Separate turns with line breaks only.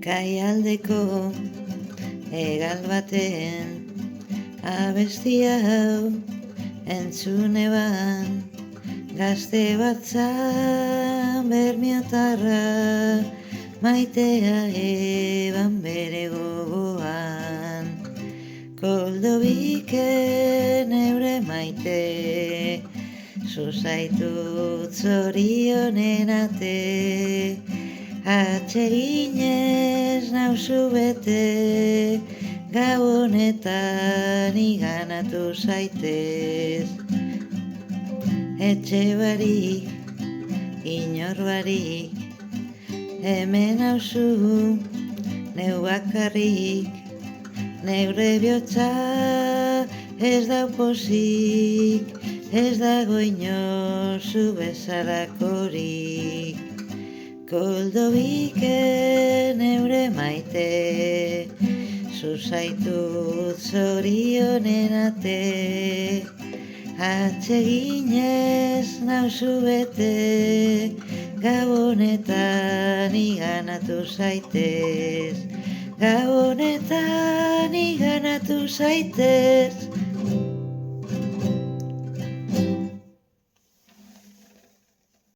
Kaialdeko hegal baten abesti hau entzune ban, gazte bat zan bermiotarra, maitea eban bere gogoan. Koldo biken eure maite, zuzaitut zorionen ate, atseginez nauzu bete, gau honetan iganatu zaitez. Etxe barik, inor barik, hemen nauzu, neu bakarrik, neure bihotza ez dau pozik, ez dago inor zu bezalakorik. Koldo biken eure maite, zuzaitut zorionen ate, atseginez nauzu bete, gau honetan iganatu zaitez. Gau honetan iganatu zaitez.